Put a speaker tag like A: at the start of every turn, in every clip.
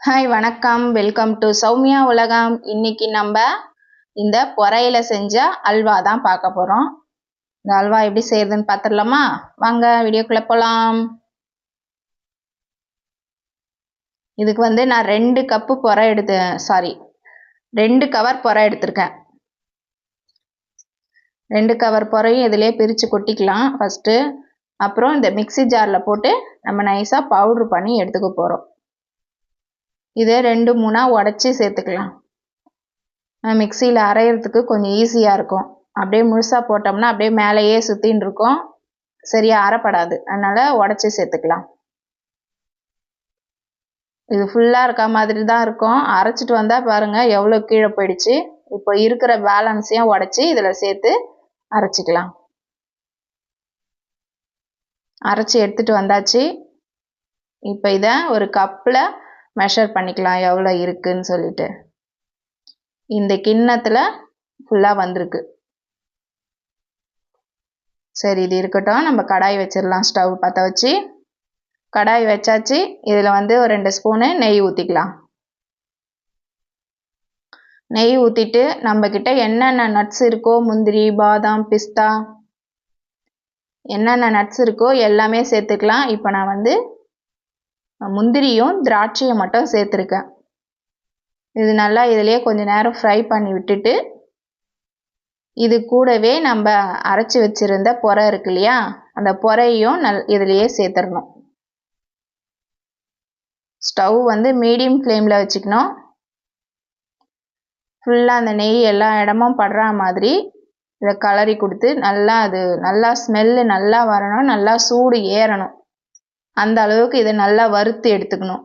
A: Hi வணக்கம், welcome to Soumya உலகம். இன்னைக்கு நம்ம இந்த பொறையில செஞ்ச அல்வா தான் பார்க்க போகிறோம். இந்த அல்வா எப்படி செய்யறதுன்னு பார்த்துடலாமா? வாங்க வீடியோக்குள்ளே போகலாம். இதுக்கு நான் 2 கப்பு பொறை ரெண்டு கவர் பொறை எடுத்திருக்கேன். 2 கவர் பொறையும் இதிலே பிரித்து கொட்டிக்கலாம் ஃபஸ்ட்டு. அப்புறம் இந்த மிக்சி ஜாரில் போட்டு நம்ம நைஸாக பவுட்ரு பண்ணி எடுத்துக்க போகிறோம். இதை 2-3 உடச்சி சேர்த்துக்கலாம். மிக்சியில் அரைகிறதுக்கு கொஞ்சம் ஈஸியாக இருக்கும். அப்படியே முழுசாக போட்டோம்னா அப்படியே மேலேயே சுற்றின்னு இருக்கும், சரியாக அரைப்படாது. அதனால் உடச்சி சேர்த்துக்கலாம். இது ஃபுல்லாக இருக்க மாதிரி தான் இருக்கும். அரைச்சிட்டு வந்தால் பாருங்கள் எவ்வளோ கீழே போயிடுச்சு. இப்போ இருக்கிற பேலன்ஸையும் உடச்சி இதில் சேர்த்து அரைச்சிக்கலாம். அரைச்சி எடுத்துகிட்டு வந்தாச்சு. இப்போ இதை ஒரு கப்பில் மெஷர் பண்ணிக்கலாம் எவ்வளோ இருக்குதுன்னு சொல்லிட்டு. இந்த கிண்ணத்தில் ஃபுல்லாக வந்திருக்கு. சரி, இது இருக்கட்டும். நம்ம கடாய் வச்சிடலாம். ஸ்டவ் பற்ற வச்சு கடாய் வச்சாச்சு. இதில் ஒரு 2 ஸ்பூனு நெய் ஊற்றிக்கலாம். நெய் ஊற்றிட்டு நம்மக்கிட்ட என்னென்ன நட்ஸ் இருக்கோ, முந்திரி, பாதாம், பிஸ்தா, என்னென்ன நட்ஸ் இருக்கோ எல்லாமே சேர்த்துக்கலாம். இப்போ நான் முந்திரியும் திராட்சையும் மட்டும் சேர்த்துருக்கேன். இது நல்லா இதிலே கொஞ்சம் நேரம் ஃப்ரை பண்ணி விட்டுட்டு, இது கூடவே நம்ம அரைச்சி வச்சுருந்த பொறை இருக்கு இல்லையா, அந்த பொறையும் இதிலையே சேர்த்துடணும். ஸ்டவ் மீடியம் ஃப்ளேமில் வச்சுக்கணும். ஃபுல்லாக அந்த நெய் எல்லா இடமும் படுற மாதிரி இதை கலரி கொடுத்து நல்லா ஸ்மெல்லு நல்லா வரணும், நல்லா சூடு ஏறணும். அந்த அளவுக்கு இதை நல்லா வறுத்து எடுத்துக்கணும்.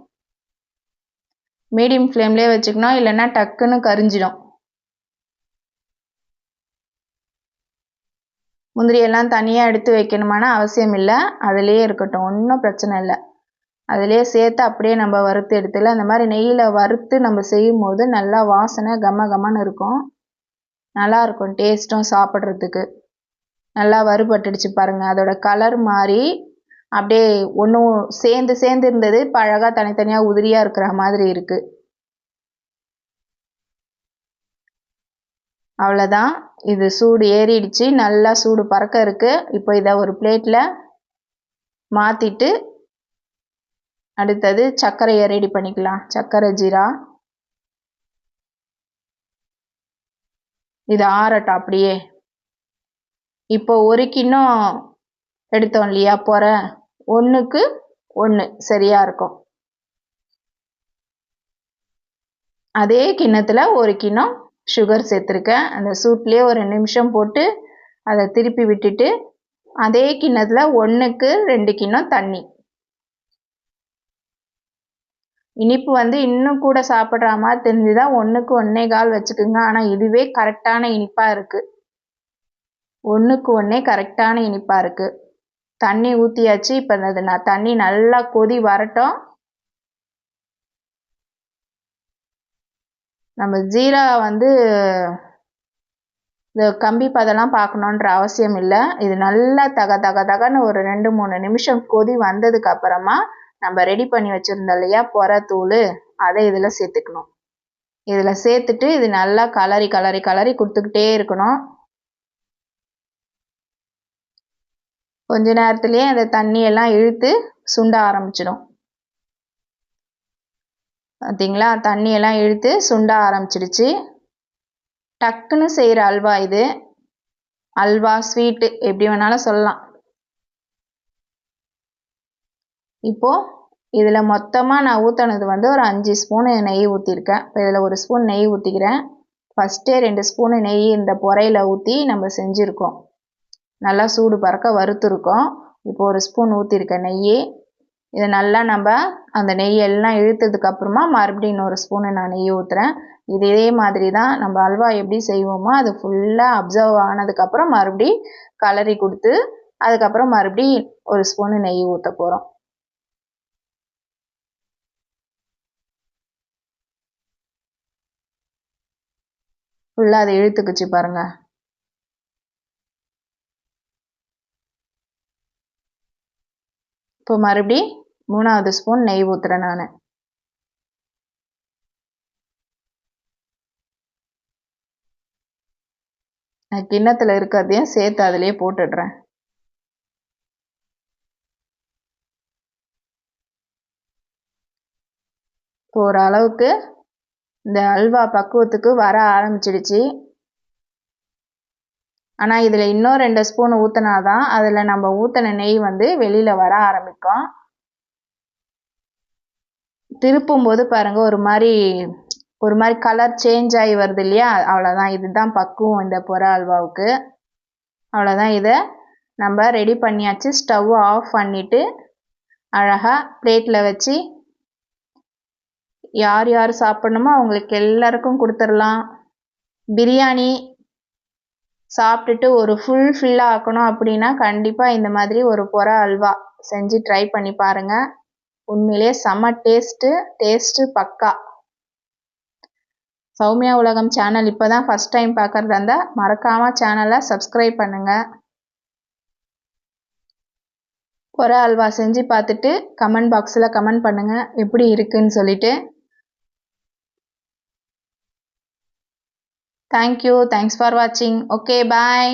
A: மீடியம் ஃப்ளேம்லேயே வச்சுக்கணும், இல்லைன்னா டக்குன்னு கரிஞ்சிடும். முந்திரியெல்லாம் தனியாக எடுத்து வைக்கணுமான அவசியம் இல்லை, அதிலே இருக்கட்டும், ஒன்றும் பிரச்சனை இல்லை. அதிலே சேர்த்து அப்படியே நம்ம வறுத்து எடுத்துல அந்த மாதிரி நெய்யில் வறுத்து நம்ம செய்யும் போது நல்லா வாசனை கம கமன்னு இருக்கும். நல்லாயிருக்கும் டேஸ்ட்டும் சாப்பிட்றதுக்கு. நல்லா வறுபட்டுடுச்சு பாருங்கள். அதோட கலர் மாறி அப்படியே ஒன்றும் சேர்ந்து இருந்தது, இப்போ அழகாக தனித்தனியாக உதிரியாக இருக்கிற மாதிரி இருக்குது. அவ்வளோதான். இது சூடு ஏறிடுச்சு, நல்லா சூடு பறக்க இருக்குது. இப்போ இதை ஒரு பிளேட்டில் மாற்றிட்டு அடுத்தது சர்க்கரையை ரெடி பண்ணிக்கலாம். சர்க்கரை ஜீரா இது ஆறட்டும் அப்படியே. இப்போ 1 கிண்ணம் எடுத்தோம் இல்லையா பொறை, 1க்கு 1 சரியாக இருக்கும். அதே கிண்ணத்தில் 1 கிண்ணம் சுகர் சேர்த்துருக்கேன். அந்த சூட்லேயே ஒரு 2 நிமிஷம் போட்டு அதை திருப்பி விட்டுட்டு, அதே கிண்ணத்தில் 1க்கு 2 கிண்ணம் தண்ணி. இனிப்பு இன்னும் கூட சாப்பிட்ற மாதிரி தெரிஞ்சுதான் 1க்கு 1.25 வச்சுக்குங்க. ஆனால் இதுவே கரெக்டான இனிப்பாக இருக்குது. 1க்கு 1 கரெக்டான இனிப்பாக இருக்குது. தண்ணி ஊற்றியாச்சு. இப்போ தண்ணி நல்லா கொதி வரட்டும். நம்ம ஜீரா இந்த கம்பி பதெல்லாம் பார்க்கணுன்ற அவசியம் இல்லை. இது நல்லா தகன்னு ஒரு 2-3 நிமிஷம் கொதி வந்ததுக்கு அப்புறமா நம்ம ரெடி பண்ணி வச்சுருந்தோம் இல்லையா பொறை தூள், அதை இதில் சேர்த்துக்கணும். இதில் சேர்த்துட்டு இது நல்லா கலரி கொடுத்துக்கிட்டே இருக்கணும். கொஞ்ச நேரத்துலேயே அந்த தண்ணியெல்லாம் இழுத்து சுண்ட ஆரம்பிச்சிடும். பார்த்தீங்களா, தண்ணியெல்லாம் இழுத்து சுண்ட ஆரம்பிச்சிடுச்சு. டக்குன்னு செய்கிற அல்வா இது. அல்வா, ஸ்வீட்டு எப்படி வேணாலும் சொல்லலாம். இப்போது இதில் மொத்தமாக நான் ஊற்றினது ஒரு 5 ஸ்பூனு நெய் ஊற்றிருக்கேன். இப்போ இதில் 1 ஸ்பூன் நெய் ஊற்றிக்கிறேன். ஃபஸ்ட்டே 2 ஸ்பூனு நெய் இந்த பொறையில் ஊற்றி நம்ம செஞ்சுருக்கோம். நல்லா சூடு பறக்க வறுத்துருக்கோம். இப்போ 1 ஸ்பூன் ஊற்றிருக்கேன் நெய். இதை நல்லா நம்ம அந்த நெய்யெல்லாம் இழுத்ததுக்கப்புறமா மறுபடியும் இன்னொரு ஸ்பூனு நான் நெய் ஊற்றுறேன். இதே மாதிரி தான் நம்ம அல்வா எப்படி செய்வோமோ அது ஃபுல்லாக அப்சர்வ் ஆனதுக்கப்புறம் மறுபடி கலரி கொடுத்து அதுக்கப்புறம் மறுபடி 1 ஸ்பூனு நெய் ஊற்ற போகிறோம். ஃபுல்லாக அதை இழுத்துக்குச்சு பாருங்கள். இப்போ மறுபடி 3வது ஸ்பூன் நெய் ஊற்றுறேன் நான். நான் கிண்ணத்தில் இருக்கிறதையும் சேர்த்து அதிலே போட்டுடுறேன். இப்போ ஓரளவுக்கு இந்த அல்வா பக்குவத்துக்கு வர ஆரம்பிச்சிடுச்சு. ஆனால் இதில் இன்னும் 2 ஸ்பூன் ஊற்றினாதான் அதில் நம்ம ஊற்றின நெய் வந்து வெளியில் வர ஆரம்பிக்கும். திருப்பும் போது பாருங்கள் ஒரு மாதிரி கலர் சேஞ்ச் ஆகி வருது இல்லையா, அவ்வளோதான். இதுதான் பக்குவம் இந்த புற அல்வாவுக்கு. அவ்வளோதான். இதை நம்ம ரெடி பண்ணியாச்சு. ஸ்டவ் ஆஃப் பண்ணிவிட்டு அழகாக பிளேட்டில் வச்சு யார் யார் சாப்பிட்ணுமோ அவங்களுக்கு எல்லாருக்கும் கொடுத்துடலாம். பிரியாணி சாப்பிட்டுட்டு ஒரு ஃபில்லாக ஆக்கணும் அப்படின்னா கண்டிப்பாக இந்த மாதிரி ஒரு புற அல்வா செஞ்சு ட்ரை பண்ணி பாருங்கள். உண்மையிலே செம்ம டேஸ்ட்டு பக்கா. சௌமியா உலகம் சேனல் இப்போ தான் ஃபஸ்ட் டைம் பார்க்குறதா இருந்தால் மறக்காமல் சேனலை சப்ஸ்கிரைப் பண்ணுங்கள். புற அல்வா செஞ்சு பார்த்துட்டு கமெண்ட் பாக்ஸில் கமெண்ட் பண்ணுங்கள் எப்படி இருக்குன்னு சொல்லிட்டு. தேங்க்யூ. தேங்க்ஸ் ஃபார் வாட்சிங். ஓகே, பாய்.